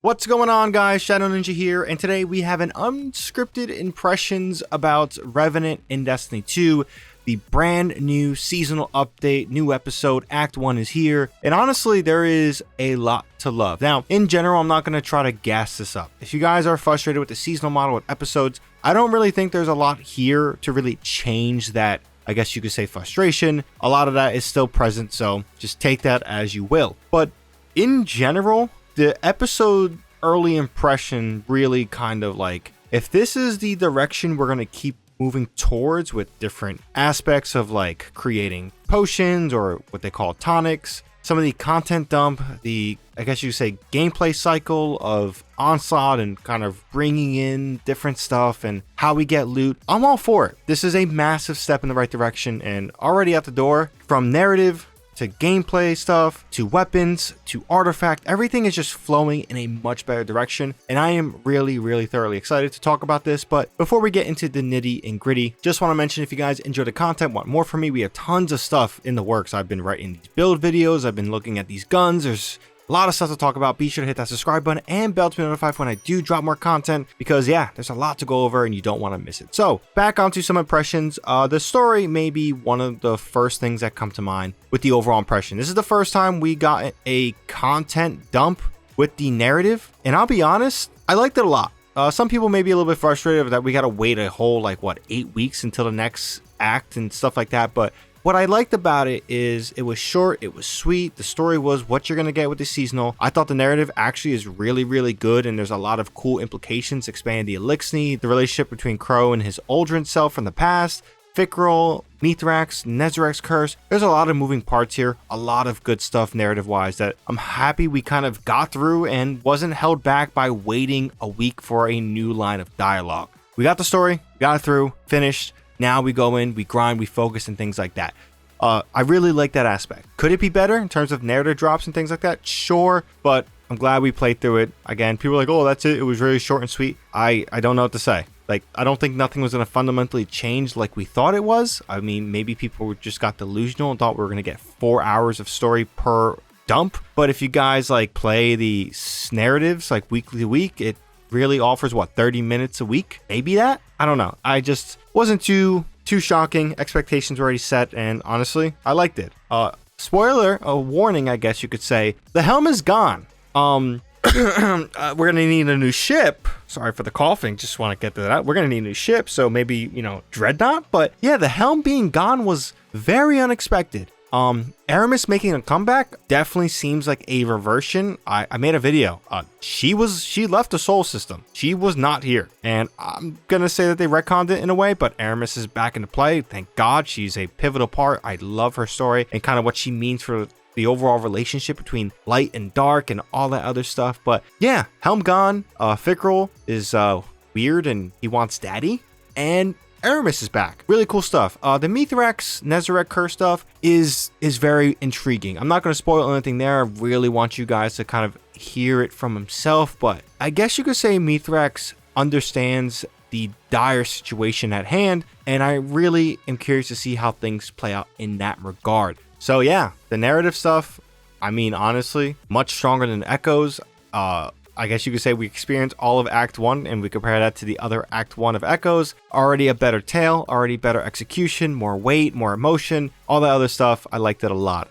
What's going on, guys? ShadowNinja here, and today we have an unscripted impressions about Revenant in Destiny 2. The brand new seasonal update, new episode, Act 1 is here, and honestly, there is a lot to love. Now, in general, I'm not going to try to gas this up. If you guys are frustrated with the seasonal model with episodes, I don't really think there's a lot here to really change that, I guess you could say, frustration. A lot of that is still present, so just take that as you will. But in general, the episode early impression really kind of like, if this is the direction we're going to keep moving towards with different aspects of like creating potions or what they call tonics, some of the content dump, the, I guess you could say, gameplay cycle of Onslaught and kind of bringing in different stuff and how we get loot, I'm all for it. This is a massive step in the right direction and already out the door. From narrative to gameplay stuff, to weapons, to artifact, everything is just flowing in a much better direction. And I am really thoroughly excited to talk about this. But before we get into the nitty and gritty, just want to mention, if you guys enjoy the content, want more from me, we have tons of stuff in the works. I've been writing these build videos, I've been looking at these guns, there's a lot of stuff to talk about. Be sure to hit that subscribe button and bell to be notified when I do drop more content, because yeah, there's a lot to go over and you don't want to miss it. So back onto some impressions. The story may be one of the first things that come to mind with the overall impression. This is the first time we got a content dump with the narrative, and I'll be honest, I liked it a lot. Some people may be a little bit frustrated that we got to wait a whole 8 weeks until the next act and stuff like that, but what I liked about it is it was short, it was sweet, the story was what you're going to get with the seasonal. I thought the narrative actually is really good, and there's a lot of cool implications, expanding the Elixir, the relationship between Crow and his Aldrin self from the past, Fikrul, Mithrax, Nezarek's curse. There's a lot of moving parts here, a lot of good stuff narrative-wise that I'm happy we kind of got through and wasn't held back by waiting a week for a new line of dialogue. We got the story, we got it through, finished. Now we go in, we grind, we focus, and things like that. I really like that aspect. Could it be better in terms of narrative drops and things like that? Sure, but I'm glad we played through it. Again, people are like, oh, that's it. It was really short and sweet. I don't know what to say. I don't think nothing was going to fundamentally change like we thought it was. I mean, maybe people just got delusional and thought we were going to get 4 hours of story per dump. But if you guys play the narratives weekly to week, it really offers 30 minutes a week, maybe that. I don't know. I just wasn't too shocking. Expectations were already set, and honestly, I liked it. Spoiler, a warning, I guess you could say. The helm is gone. We're gonna need a new ship. Sorry for the coughing. Just want to get to that. We're gonna need a new ship, so maybe Dreadnought. But yeah, the helm being gone was very unexpected. Aramis making a comeback definitely seems like a reversion. I made a video. She left the Sol system. She was not here. And I'm gonna say that they retconned it in a way, but Aramis is back into play. Thank God. She's a pivotal part. I love her story and kind of what she means for the overall relationship between light and dark and all that other stuff. But yeah, helm gone. Fikrul is weird and he wants daddy. And Aramis is back. Really cool stuff. The Mithrax Nezarek curse stuff is very intriguing. I'm not going to spoil anything there. I really want you guys to kind of hear it from himself, but I guess you could say Mithrax understands the dire situation at hand, and I really am curious to see how things play out in that regard. So yeah, the narrative stuff, I mean, honestly, much stronger than Echoes. I guess you could say we experienced all of Act 1 and we compare that to the other Act 1 of Echoes. Already a better tale, already better execution, more weight, more emotion, all that other stuff. I liked it a lot.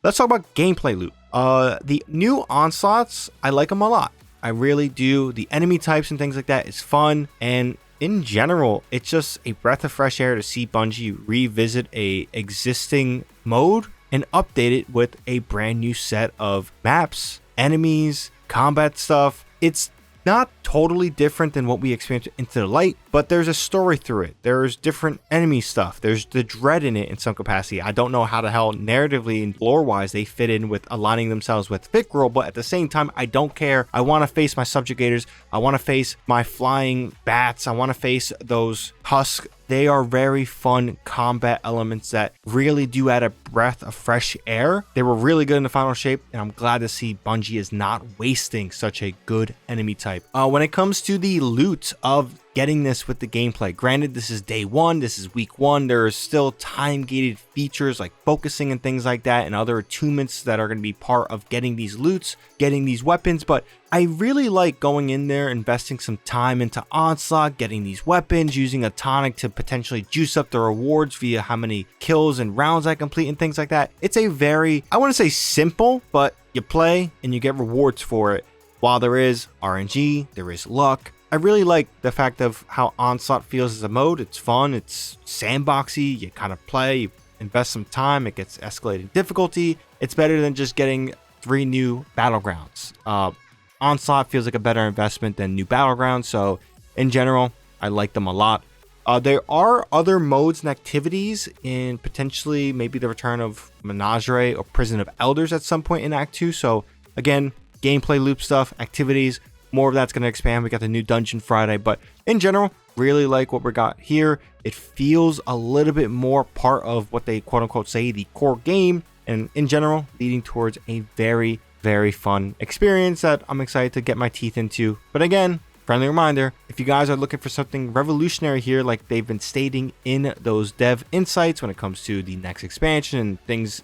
Let's talk about gameplay loot. The new Onslaughts, I like them a lot. I really do. The enemy types and things like that is fun. And in general, it's just a breath of fresh air to see Bungie revisit a existing mode and update it with a brand new set of maps, enemies, combat stuff. It's not totally different than what we experienced Into the Light, but there's a story through it. There's different enemy stuff. There's the dread in it in some capacity. I don't know how the hell narratively and lore-wise they fit in with aligning themselves with Fikrul, but at the same time, I don't care. I want to face my subjugators. I want to face my flying bats. I want to face those husks. They are very fun combat elements that really do add a breath of fresh air. They were really good in the final shape, and I'm glad to see Bungie is not wasting such a good enemy type. When it comes to the loot of getting this with the gameplay. Granted, this is day one, this is week one. There are still time-gated features like focusing and things like that, and other attunements that are going to be part of getting these loots, getting these weapons. But I really like going in there, investing some time into Onslaught, getting these weapons, using a tonic to potentially juice up the rewards via how many kills and rounds I complete and things like that. It's a very, I want to say simple, but you play and you get rewards for it. While there is RNG, there is luck. I really like the fact of how Onslaught feels as a mode. It's fun, it's sandboxy, you kind of play, you invest some time, it gets escalating difficulty. It's better than just getting 3 new battlegrounds. Onslaught feels like a better investment than new battlegrounds, so in general, I like them a lot. There are other modes and activities in potentially maybe the return of Menagerie or Prison of Elders at some point in Act 2, so again, gameplay loop stuff, activities, more of that's going to expand. We got the new Dungeon Friday, but in general, really like what we got here. It feels a little bit more part of what they quote unquote say the core game, and in general, leading towards a very, very fun experience that I'm excited to get my teeth into. But again, friendly reminder, if you guys are looking for something revolutionary here, like they've been stating in those dev insights when it comes to the next expansion and things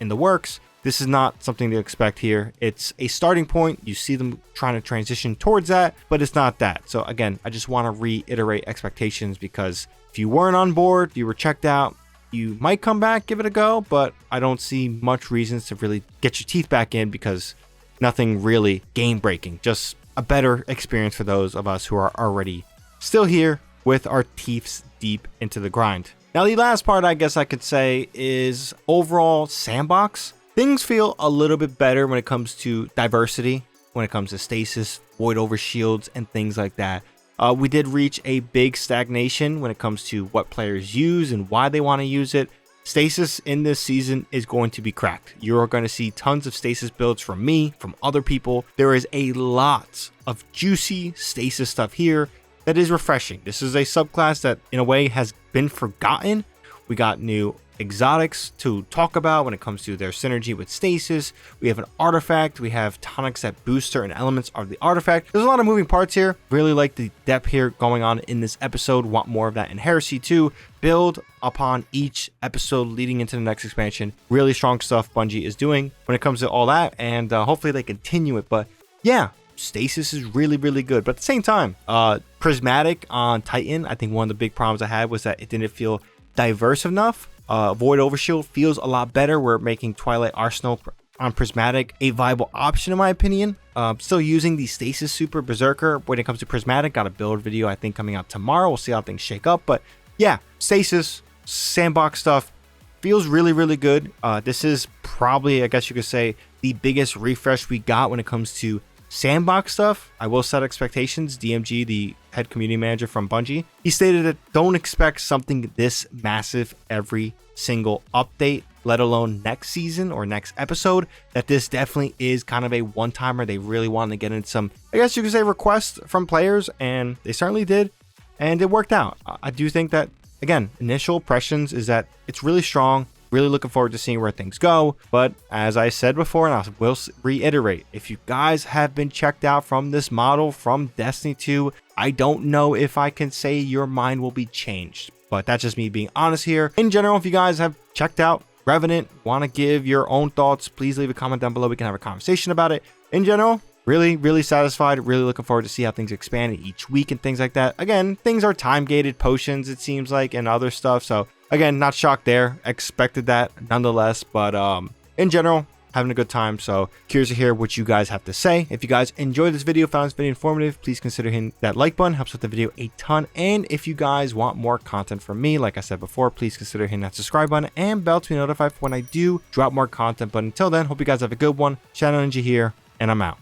in the works, this is not something to expect here. It's a starting point. You see them trying to transition towards that, but it's not that. So again, I just want to reiterate expectations, because if you weren't on board, you were checked out, you might come back, give it a go, but I don't see much reasons to really get your teeth back in, because nothing really game breaking, just a better experience for those of us who are already still here with our teeth deep into the grind. Now, the last part I guess I could say is overall sandbox. Things feel a little bit better when it comes to diversity, when it comes to stasis, void over shields, and things like that. We did reach a big stagnation when it comes to what players use and why they want to use it. Stasis in this season is going to be cracked. You're going to see tons of stasis builds from me, from other people. There is a lot of juicy stasis stuff here that is refreshing. This is a subclass that in a way has been forgotten. We got new exotics to talk about when it comes to their synergy with stasis. We have an artifact. We have tonics that boost certain elements of the artifact. There's a lot of moving parts here. Really like the depth here going on in this episode. Want more of that in Heresy 2. Build upon each episode leading into the next expansion. Really strong stuff Bungie is doing when it comes to all that, and hopefully they continue it. But yeah, stasis is really, really good. But at the same time, Prismatic on Titan, I think one of the big problems I had was that it didn't feel diverse enough. Void Overshield feels a lot better. We're making Twilight Arsenal on Prismatic a viable option in my opinion. Still using the Stasis Super Berserker when it comes to Prismatic. Got a build video I think coming out tomorrow. We'll see how things shake up. But yeah, Stasis, sandbox stuff feels really, really good. This is probably, I guess you could say, the biggest refresh we got when it comes to sandbox stuff. I will set expectations. DMG, the head community manager from Bungie, he stated that don't expect something this massive every single update, let alone next season or next episode. That this definitely is kind of a one-timer. They really wanted to get in some, I guess you could say, requests from players, and they certainly did, and it worked out. I do think that, again, initial impressions is that it's really strong. Really looking forward to seeing where things go. But as I said before, and I will reiterate, if you guys have been checked out from this model from Destiny 2, I don't know if I can say your mind will be changed. But that's just me being honest here. In general, if you guys have checked out Revenant, want to give your own thoughts, please leave a comment down below. We can have a conversation about it. In general, really, really satisfied. Really looking forward to see how things expand each week and things like that. Again, things are time-gated potions, it seems like, and other stuff. So again, not shocked there. Expected that nonetheless. But in general, having a good time. So curious to hear what you guys have to say. If you guys enjoyed this video, found this video informative, please consider hitting that like button. Helps with the video a ton. And if you guys want more content from me, like I said before, please consider hitting that subscribe button and bell to be notified when I do drop more content. But until then, hope you guys have a good one. ShadowNinja here, and I'm out.